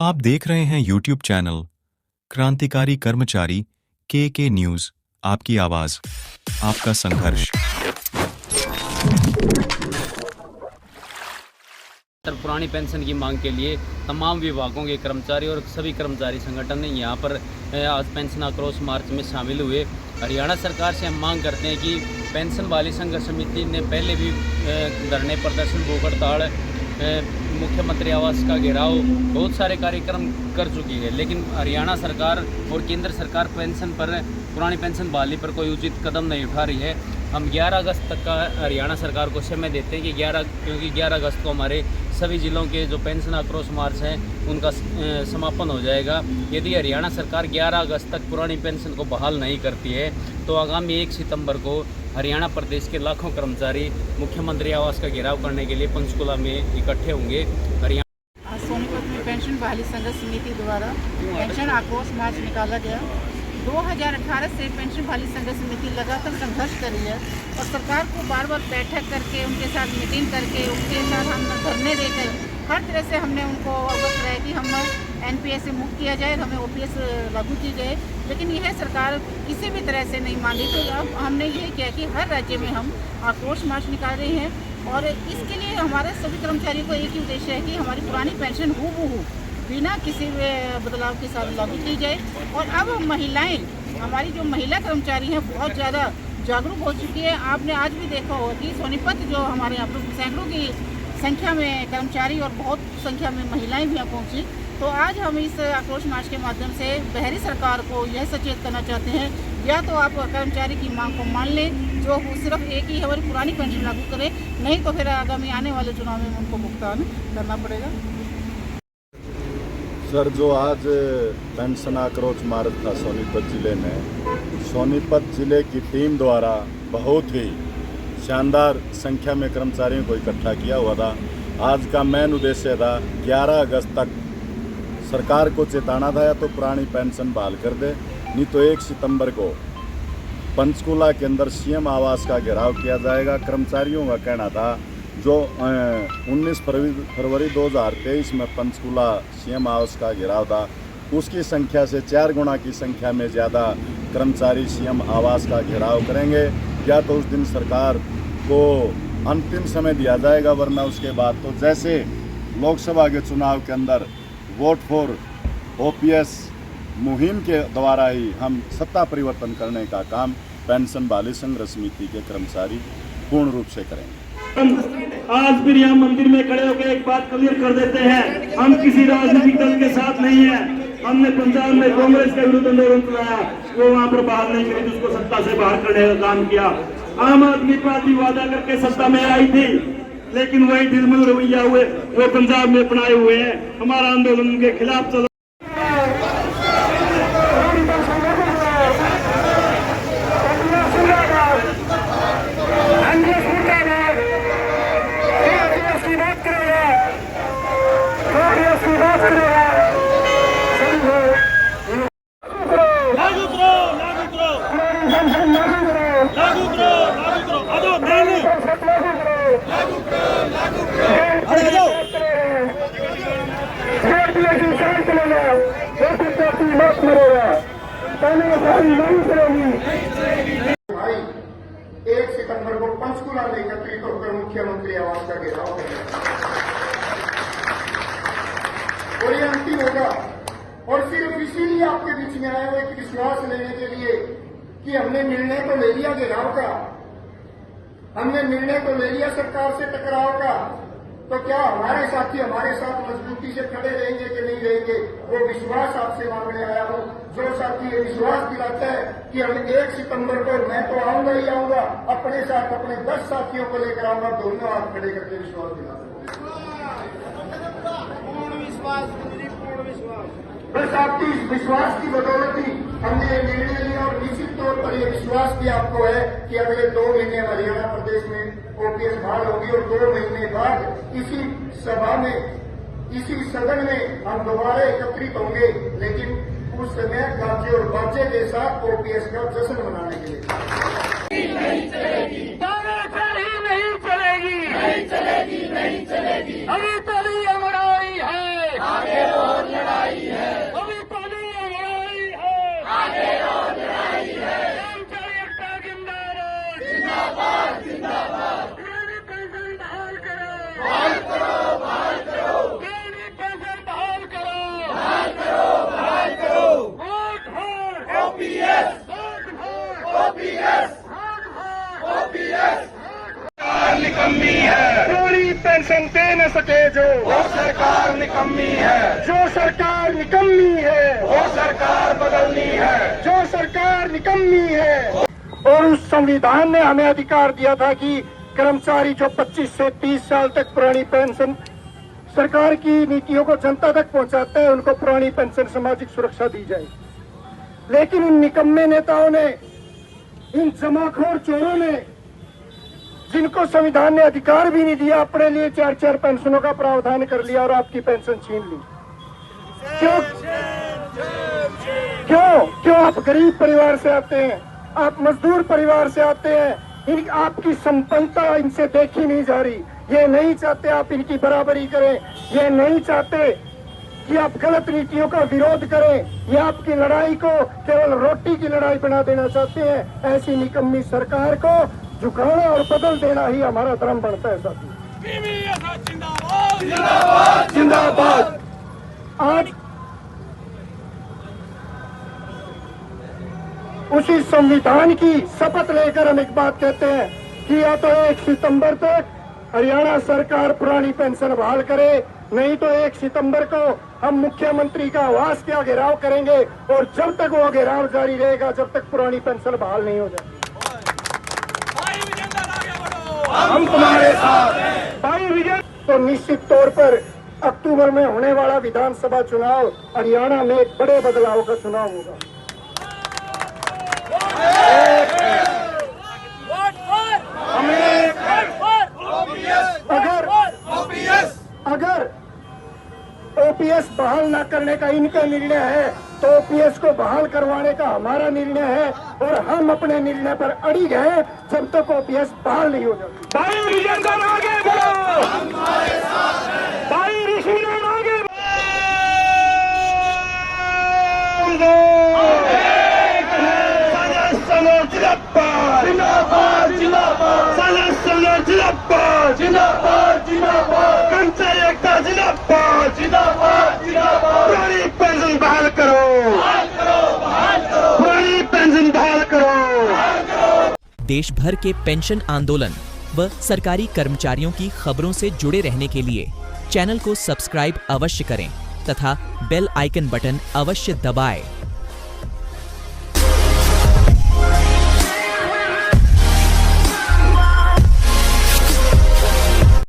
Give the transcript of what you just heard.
आप देख रहे हैं YouTube चैनल क्रांतिकारी कर्मचारी के न्यूज। आपकी आवाज, आपका संघर्ष। पुरानी पेंशन की मांग के लिए तमाम विभागों के कर्मचारी और सभी कर्मचारी संगठन यहाँ पर आज पेंशन आक्रोश मार्च में शामिल हुए। हरियाणा सरकार से हम मांग करते हैं कि पेंशन वाली संघर्ष समिति ने पहले भी धरने प्रदर्शन भूख हड़ताल मुख्यमंत्री आवास का घेराव बहुत सारे कार्यक्रम कर चुकी है, लेकिन हरियाणा सरकार और केंद्र सरकार पेंशन पर पुरानी पेंशन बहाली पर कोई उचित कदम नहीं उठा रही है। हम 11 अगस्त तक का हरियाणा सरकार को समय देते हैं कि 11 अगस्त को हमारे सभी जिलों के जो पेंशन आक्रोश मार्च हैं उनका समापन हो जाएगा। यदि हरियाणा सरकार 11 अगस्त तक पुरानी पेंशन को बहाल नहीं करती है तो आगामी 1 सितंबर को हरियाणा प्रदेश के लाखों कर्मचारी मुख्यमंत्री आवास का घेराव करने के लिए पंचकुला में इकट्ठे होंगे। हरियाणा सोनीपत में पेंशन बहाली संघर्ष समिति द्वारा पेंशन आक्रोश मार्च निकाला गया। 2018 से पेंशन बहाली संघर्ष समिति लगातार संघर्ष कर रही है और सरकार को बार बार बैठक करके उनके साथ मीटिंग करके उनके साथ हम धरने देकर हर तरह से हमने उनको अवगत कराया कि हम NPS से मुक्त किया जाए, हमें OPS लागू की जाए, लेकिन यह सरकार किसी भी तरह से नहीं मानी। तो अब हमने ये किया कि हर राज्य में हम आक्रोश मार्च निकाल रहे हैं और इसके लिए हमारे सभी कर्मचारियों को एक ही उद्देश्य है कि हमारी पुरानी पेंशन हूबहू बिना किसी बदलाव के साथ लागू की जाए। और अब महिलाएं, हमारी जो महिला कर्मचारी हैं बहुत ज़्यादा जागरूक हो चुकी है। आपने आज भी देखा होगा कि सोनीपत जो हमारे यहाँ पर सैकड़ों की संख्या में कर्मचारी और बहुत संख्या में महिलाएं भी यहाँ पहुँची। तो आज हम इस आक्रोश मार्च के माध्यम से बहरी सरकार को यह सचेत करना चाहते हैं, या तो आप कर्मचारी की मांग को मान लें, जो सिर्फ एक ही हमारी पुरानी पेंशन लागू करें, नहीं तो फिर आगामी आने वाले चुनाव में उनको भुगतान करना पड़ेगा। सर, जो आज पेंशन आक्रोश मार्च था सोनीपत जिले में, सोनीपत जिले की टीम द्वारा बहुत ही शानदार संख्या में कर्मचारियों को इकट्ठा किया हुआ था। आज का मेन उद्देश्य था 11 अगस्त तक सरकार को चेताना था या तो पुरानी पेंशन बहाल कर दे, नहीं तो 1 सितंबर को पंचकुला के अंदर CM आवास का घेराव किया जाएगा। कर्मचारियों का कहना था जो 19 फरवरी 2023 में पंचकुला CM आवास का घेराव था, उसकी संख्या से 4 गुना की संख्या में ज़्यादा कर्मचारी CM आवास का घेराव करेंगे। या तो उस दिन सरकार को अंतिम समय दिया जाएगा, वरना उसके बाद तो जैसे लोकसभा के चुनाव के अंदर वोट फॉर OPS मुहिम के द्वारा ही हम सत्ता परिवर्तन करने का काम पेंशन बहाली संघर्ष समिति के कर्मचारी पूर्ण रूप से करेंगे। आज फिर यहाँ मंदिर में खड़े होकर एक बात क्लियर कर देते हैं, हम किसी राजनीतिक दल के साथ नहीं है। हमने पंजाब में कांग्रेस के विरुद्ध आंदोलन चलाया, वो वहाँ पर बाहर नहीं गई, उसको सत्ता से बाहर करने का काम किया। आम आदमी पार्टी वादा करके सत्ता में आई थी, लेकिन वही ढिलमुल रवैया हुए वो पंजाब में अपनाए हुए हैं। हमारा आंदोलन उनके खिलाफ चला। भाई 1 सितंबर को पंचकुला में एकत्रित होकर मुख्यमंत्री आवास का घेराव करेंगे और ये अंतिम होगा। और सिर्फ इसीलिए आपके बीच में आए हुए एक विश्वास लेने के लिए कि हमने निर्णय तो ले लिया घेराव का, हमने निर्णय तो ले लिया सरकार से टकराव का, तो क्या हमारे साथी हमारे साथ मजबूती से खड़े रहेंगे कि नहीं रहेंगे, वो विश्वास आपसे मांगने आया हूं। जो साथी ये विश्वास दिलाता है कि हम 1 सितंबर को मैं तो आऊंगा ही आऊंगा, अपने साथ अपने 10 साथियों को लेकर आऊंगा, दोनों हाथ खड़े करके विश्वास दिलाता बस आपकी इस विश्वास की बदौलत ही हमने ये निर्णय लिया और निश्चित तौर पर यह विश्वास भी आपको है कि अगले 2 महीने हरियाणा प्रदेश में OPS बहाल होगी और 2 महीने बाद इसी सभा में, इसी सदन में हम दोबारा एकत्रित होंगे, लेकिन उस समय गाजे और बाजे के साथ OPS का जश्न मनाने के लिए। नहीं चलेगी, नहीं चलेगी, नहीं चलेगी, नहीं चलेगी, अभी तो लड़ाई है, आगे और लड़ाई। निकम्मी है, जो सरकार निकम्मी है वो सरकार बदलनी है, जो सरकार निकम्मी है। और उस संविधान ने हमें अधिकार दिया था कि कर्मचारी जो 25 से 30 साल तक पुरानी पेंशन सरकार की नीतियों को जनता तक पहुंचाते हैं उनको पुरानी पेंशन सामाजिक सुरक्षा दी जाए। लेकिन इन निकम्मे नेताओं ने, इन जमाखोर चोरों ने, जिनको संविधान ने अधिकार भी नहीं दिया, अपने लिए 4-4 पेंशनों का प्रावधान कर लिया और आपकी पेंशन छीन ली। क्यों क्यों क्यों? आप गरीब परिवार से आते हैं, आप मजदूर परिवार से आते हैं, आपकी संपन्नता इनसे देखी नहीं जा रही। ये नहीं चाहते आप इनकी बराबरी करें, ये नहीं चाहते कि आप गलत नीतियों का विरोध करें, ये आपकी लड़ाई को केवल रोटी की लड़ाई बना देना चाहते हैं। ऐसी निकम्मी सरकार को झुकाना और बदल देना ही हमारा धर्म बनता है साथी। जिंदाबाद जिंदाबाद। आज उसी संविधान की शपथ लेकर हम एक बात कहते हैं कि या तो 1 सितंबर तक हरियाणा सरकार पुरानी पेंशन बहाल करे, नहीं तो 1 सितंबर को हम मुख्यमंत्री का आवास का घेराव करेंगे और जब तक वो घेराव जारी रहेगा, जब तक पुरानी पेंशन बहाल नहीं हो जाए, हम तुम्हारे साथ। भाई विजय, तो निश्चित तौर पर अक्टूबर में होने वाला विधानसभा चुनाव हरियाणा में एक बड़े बदलाव का चुनाव होगा। अगर ओपीएस बहाल न करने का इनका निर्णय है तो ओपीएस को बहाल करवाने का हमारा निर्णय है और हम अपने निर्णय पर अड़िग हैं जब तक ओपीएस बहाल नहीं हो जाती। भाई विजेंद्र आगे बढ़ो, भाई ऋषिराम आगे जिंदाबाद जिंदाबाद, जिंदाबाद जिंदाबाद, कर्मचारी एकता जिंदाबाद जिंदाबाद जिंदाबाद। पुरानी पेंशन बहाल करो, पुरानी पेंशन बहाल करो। देश भर के पेंशन आंदोलन व सरकारी कर्मचारियों की खबरों से जुड़े रहने के लिए चैनल को सब्सक्राइब अवश्य करें तथा बेल आइकन बटन अवश्य दबाएं।